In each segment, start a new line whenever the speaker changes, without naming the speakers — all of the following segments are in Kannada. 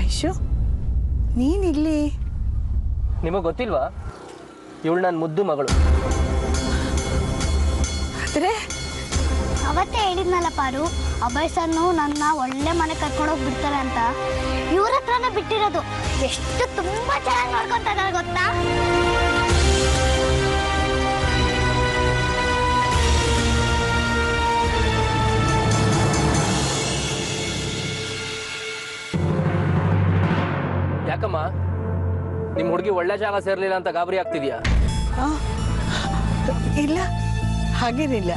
ವೈಶು ನೀನಿಲ್ಲಿ?
ನಿಮಗೆ ಗೊತ್ತಿಲ್ವಾ, ಇವಳು ನನ್ನ ಮುದ್ದು ಮಗಳು.
ಆದರೆ
ಅವತ್ತೇ ಹೇಳಿದ್ನಲ್ಲ ಪಾರು, ಅಭಯ್ ಸರ್ನು ನನ್ನ ಒಳ್ಳೆ ಮನೆ ಕರ್ಕೊಂಡೋಗಿ ಬಿಡ್ತಾರೆ ಅಂತ. ಇವ್ರ ಹತ್ರನೇ ಬಿಟ್ಟಿರೋದು. ಎಷ್ಟು ತುಂಬಾ ಚೆನ್ನಾಗಿ ನೋಡ್ಕೊಂತ ಇದ್ದಾರೆ ಗೊತ್ತಾ?
ಯಾಕಮ್ಮ, ನಿಮ್ಮ ಹುಡುಗಿ ಒಳ್ಳೆ ಜಾಗ ಸೇರ್ಲಿಲ್ಲ ಅಂತ ಗಾಬರಿ ಆಗ್ತಿದ್ಯಾ?
ಇಲ್ಲ, ಹಾಗೇನಿಲ್ಲ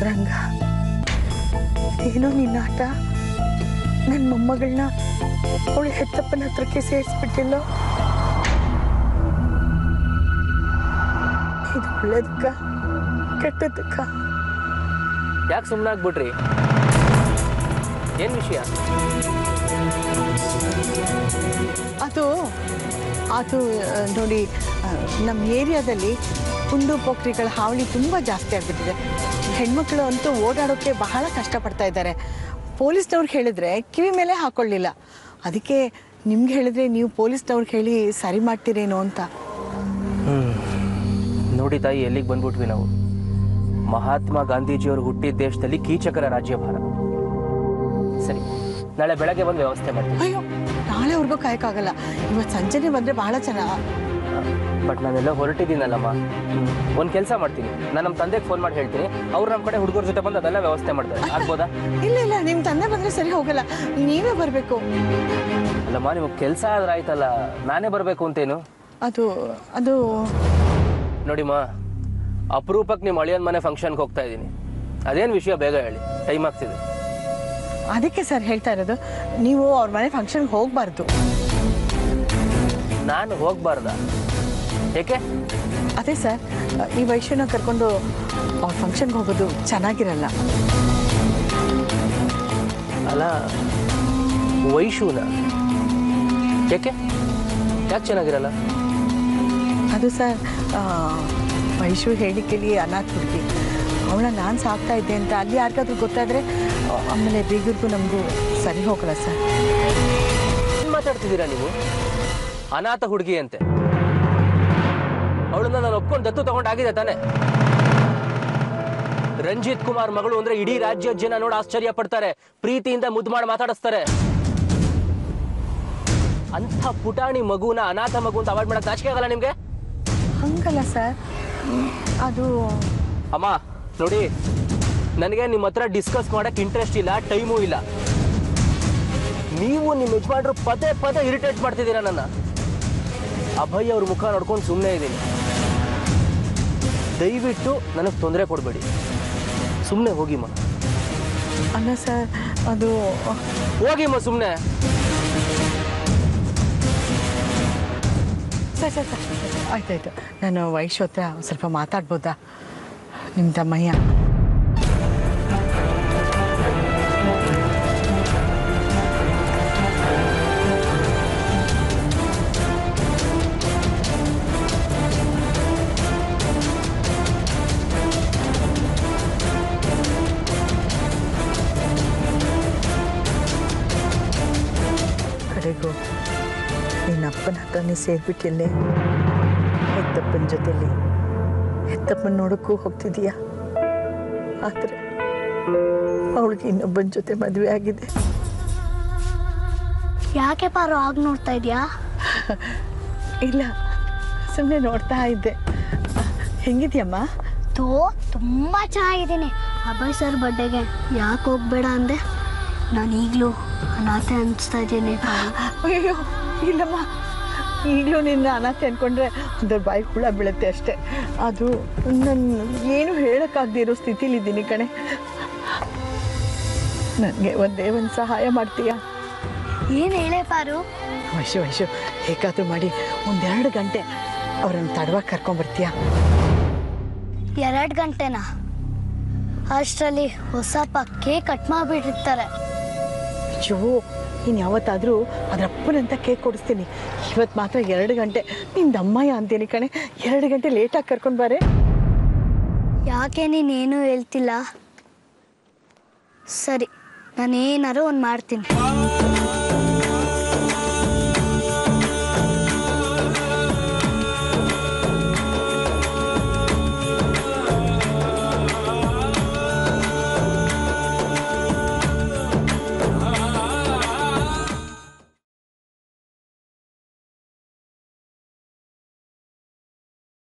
ರಂಗ. ಏನೋ ನಿನ್ನ ಆಟ. ನನ್ನ ಮೊಮ್ಮಗಳನ್ನ ಅವಳು ಹೆತ್ತಪ್ಪನ ಹತ್ರಕ್ಕೆ ಸೇರಿಸ್ಬಿಟ್ಟಿಲ್ಲ. ಇದು ಒಳ್ಳೇದಕ್ಕ ಕೆಟ್ಟದಕ್ಕ?
ಯಾಕೆ ಸುಮ್ಮನಾಗ್ಬಿಟ್ರಿ? ಏನು ವಿಷಯ?
ಅದು ಅದು ನೋಡಿ, ನಮ್ಮ ಏರಿಯಾದಲ್ಲಿ ಕುಂಡು ಪೋಖ್ರಿಗಳ ಹಾವಳಿ ತುಂಬ ಜಾಸ್ತಿ ಆಗಿಬಿಟ್ಟಿದೆ. ಹೆಣ್ಮಕ್ಳು ಅಂತೂ ಓಡಾಡೋಕ್ಕೆ ಬಹಳ ಕಷ್ಟಪಡ್ತಾ ಇದ್ದಾರೆ. ಪೊಲೀಸ್ನವ್ರಿಗೆ ಹೇಳಿದ್ರೆ ಕಿವಿ ಮೇಲೆ ಹಾಕೊಳ್ಳಿಲ್ಲ. ಅದಕ್ಕೆ ನಿಮ್ಗೆ ಹೇಳಿದ್ರೆ ನೀವು ಪೊಲೀಸ್ನವ್ರಿಗೆ ಹೇಳಿ ಸರಿ ಮಾಡ್ತೀರೇನೋ ಅಂತ.
ನೋಡಿ ತಾಯಿ, ಎಲ್ಲಿಗೆ ಬಂದ್ಬಿಟ್ವಿ ನಾವು. ಮಹಾತ್ಮ ಗಾಂಧೀಜಿಯವರು ಹುಟ್ಟಿದ ದೇಶದಲ್ಲಿ ಕೀಚಕರ ರಾಜ್ಯಭಾರ. ಸರಿ, ನಾಳೆ ಬೆಳಗ್ಗೆ ಬಂದು ವ್ಯವಸ್ಥೆ ಮಾಡ್ತೀವಿ.
ಅಯ್ಯೋ, ನಾಳೆವರೆಗೂ ಕಾಯಕ್ಕಾಗಲ್ಲ. ಇವತ್ತು ಸಂಜೆನೆ ಬಂದರೆ ಬಹಳ ಚೆನ್ನಾಗಿ.
ಬಟ್ ನಾನೆಲ್ಲ ಹೊರಟಿದ್ದೀನಲ್ಲಮ್ಮ. ಒಂದು ಕೆಲಸ ಮಾಡ್ತೀನಿ, ನಾನು ನಮ್ಮ ತಂದೆಗೆ ಫೋನ್ ಮಾಡಿ ಹೇಳ್ತೀನಿ. ಅವ್ರು ನಮ್ಮ ಕಡೆ ಹುಡುಗರ ಜೊತೆ ಬಂದು ಅದೆಲ್ಲ ವ್ಯವಸ್ಥೆ ಮಾಡ್ತಾರೆ. ಆಗ್ಬೋದಾ?
ಇಲ್ಲ ಇಲ್ಲ, ನಿಮ್ಮ ತಂದೆ ಬಂದರೆ ಸರಿ ಹೋಗಲ್ಲ, ನೀವೇ ಬರಬೇಕು.
ಅಲ್ಲಮ್ಮ, ನಿಮಗೆ ಕೆಲಸ ಆದ್ರೆ ಆಯ್ತಲ್ಲ, ನಾನೇ ಬರಬೇಕು ಅಂತೇನು?
ಅದು ಅದು
ನೋಡಿಮ್ಮ, ಅಪರೂಪಕ್ಕೆ ನಿಮ್ಮ ಅಳಿಯನ ಮನೆ ಫಂಕ್ಷನ್ಗೆ ಹೋಗ್ತಾ ಇದ್ದೀನಿ. ಅದೇನು ವಿಷಯ ಬೇಗ ಹೇಳಿ, ಟೈಮ್ ಆಗ್ತಿದೆ.
ಅದಕ್ಕೆ ಸರ್ ಹೇಳ್ತಾ ಇರೋದು, ನೀವು ಅವ್ರ ಮನೆ ಫಂಕ್ಷನ್ಗೆ ಹೋಗಬಾರ್ದು.
ನಾನು ಹೋಗಬಾರ್ದ? ಏಕೆ?
ಅದೇ ಸರ್, ಈ ವೈಶ್ಯನ ಕರ್ಕೊಂಡು ಅವ್ರ ಫಂಕ್ಷನ್ಗೆ ಹೋಗೋದು ಚೆನ್ನಾಗಿರಲ್ಲ.
ಅಲ್ಲ, ವೈಶುನ ಯಾಕೆ ಯಾಕೆ ಚೆನ್ನಾಗಿರಲ್ಲ?
ಅದು ಸರ್, ವೈಶು ಹೇಳಿಕೆಲಿ ಅನಾಥ ಹುಡುಗಿ. ಅವಳ ನಾನು ಸಾಕ್ತಾ ಇದ್ದೆ ಅಂತ ಅಲ್ಲಿ ಯಾರಿಗಾದ್ರೂ ಗೊತ್ತಾದರೆ ಆಮೇಲೆ ಬೀಗರಿಗೂ ನಮಗೂ ಸರಿ ಹೋಗಲ್ಲ ಸರ್.
ಏನು ಮಾತಾಡ್ತಿದ್ದೀರಾ ನೀವು? ಅನಾಥ ಹುಡುಗಿ ಅಂತೆ. ಅವಳನ್ನ ನಾನು ಒಪ್ಕೊಂಡು ದತ್ತು ತಗೊಂಡಾಗಿದೆ ತಾನೆ. ರಂಜಿತ್ ಕುಮಾರ್ ಮಗಳು ಅಂದ್ರೆ ಇಡೀ ರಾಜ್ಯದ ಜನ ನೋಡಿ ಆಶ್ಚರ್ಯ ಪಡ್ತಾರೆ, ಪ್ರೀತಿಯಿಂದ ಮುದ್ದು ಮಾಡಿ ಮಾತಾಡಿಸ್ತಾರೆ. ಅಂಥ ಪುಟಾಣಿ ಮಗುನ ಅನಾಥ ಮಗು ಅಂತ ಅವಾಯ್ಡ್ ಮಾಡಕ್ ನಾಚಿಕೆ ಆಗಲ್ಲ ನಿಮ್ಗೆ?
ಹಂಗಲ್ಲ ಸರ್, ಅದು
ಅಮ್ಮ ನೋಡಿ, ನನಗೆ ನಿಮ್ಮ ಹತ್ರ ಡಿಸ್ಕಸ್ ಮಾಡಕ್ ಇಂಟ್ರೆಸ್ಟ್ ಇಲ್ಲ, ಟೈಮೂ ಇಲ್ಲ. ನೀವು ನಿಮ್ಮ ಯಜಮಾನ್ರು ಪದೇ ಪದೇ ಇರಿಟೇಟ್ ಮಾಡ್ತಿದ್ದೀರಾ ನನ್ನ. ಅಭಯ್ ಅವ್ರ ಮುಖ ನೋಡ್ಕೊಂಡು ಸುಮ್ಮನೆ ಇದ್ದೀನಿ. ದಯವಿಟ್ಟು ನನಗೆ ತೊಂದರೆ ಕೊಡಬೇಡಿ, ಸುಮ್ಮನೆ ಹೋಗಿಮ್ಮ.
ಅಲ್ಲ ಸರ್, ಅದು
ಹೋಗಿಮ್ಮ ಸುಮ್ಮನೆ.
ಸರ್ ಸರ್ ಸರ್ ಆಯ್ತಾಯ್ತು, ನಾನು ವೈಶು ಹತ್ರ ಸ್ವಲ್ಪ ಮಾತಾಡ್ಬೋದಾ? ನಿಮ್ಮ ತಮ್ಮಯ್ಯ. ಕಡೆಗೂ ನಿನ್ನ ಅಪ್ಪನ ಹತ್ರನೇ ಸೇರ್ಬಿಟ್ಟಿಲ್ಲೇ, ಹೆತ್ತಪ್ಪನ ಜೊತೆಲಿ. ಹೆತ್ತಪ್ಪನ ನೋಡೋಕ್ಕೂ ಹೋಗ್ತಿದೀಯಾ, ಆದರೆ ಅವಳಿಗೆ ಇನ್ನೊಬ್ಬನ ಜೊತೆ ಮದುವೆ ಆಗಿದೆ.
ಯಾಕೆ ಪಾರು ಆಗ ನೋಡ್ತಾ ಇದೆಯಾ?
ಇಲ್ಲ, ಸುಮ್ಮನೆ ನೋಡ್ತಾ ಇದ್ದೆ. ಹೆಂಗಿದ್ಯಮ್ಮ?
ತುಂಬ ಚೆನ್ನಾಗಿದ್ದೀನಿ. ಅಭಯ್ ಸರ್ ಬರ್ಡೇಗೆ ಯಾಕೆ ಹೋಗ್ಬೇಡ ಅಂದೆ? ನಾನು ಈಗಲೂ ಅನಾಥೆ ಅನಿಸ್ತಾ ಇದ್ದೀನಿ.
ಅಯ್ಯೋ ಇಲ್ಲಮ್ಮ, ಈಗಲೂ ನಿನ್ನ ಅನಾಥೆ ಅಂದ್ಕೊಂಡ್ರೆ ಅದ್ರ ಬಾಯಿ ಹುಳ ಬೀಳುತ್ತೆ ಅಷ್ಟೇ. ಅದು ನಾನು ಏನು ಹೇಳೋಕ್ಕಾಗದೇ ಇರೋ ಸ್ಥಿತಿಲಿದ್ದೀನಿ ಕಣೆ. ನನಗೆ ಒಂದೇ ಒಂದು ಸಹಾಯ ಮಾಡ್ತೀಯಾ?
ಏನು ಹೇಳೇ ಪಾರು?
ವೈಶು ವೈಶು, ಹೇಗಾದರೂ ಮಾಡಿ 1-2 ಗಂಟೆ ಅವ್ರನ್ನ ತಡವಾಗಿ ಕರ್ಕೊಂಬರ್ತೀಯಾ?
2 ಗಂಟೆನಾ? ಅಷ್ಟರಲ್ಲಿ ಹೊಸಪ್ಪ ಕೇಕ್ ಕಟ್ ಮಾಡಿಬಿಟ್ಟಿರ್ತಾರೆ.
ಅಯ್ಯೋ, ಇನ್ನು ಯಾವತ್ತಾದರೂ ಅದರಪ್ಪನಂತ ಕೇಕ್ ಕೊಡಿಸ್ತೀನಿ. ಇವತ್ತು ಮಾತ್ರ 2 ಗಂಟೆ. ನಿನ್ನ ಅಮ್ಮಯ್ಯ ಅಂತೀನಿ ಕಣೆ, 2 ಗಂಟೆ ಲೇಟಾಗಿ ಕರ್ಕೊಂಡು ಬಾರೆ.
ಯಾಕೆ ನೀನೇನು ಹೇಳ್ತಿಲ್ಲ? ಸರಿ, ನಾನೇನಾರು ಒಂದು ಮಾಡ್ತೀನಿ.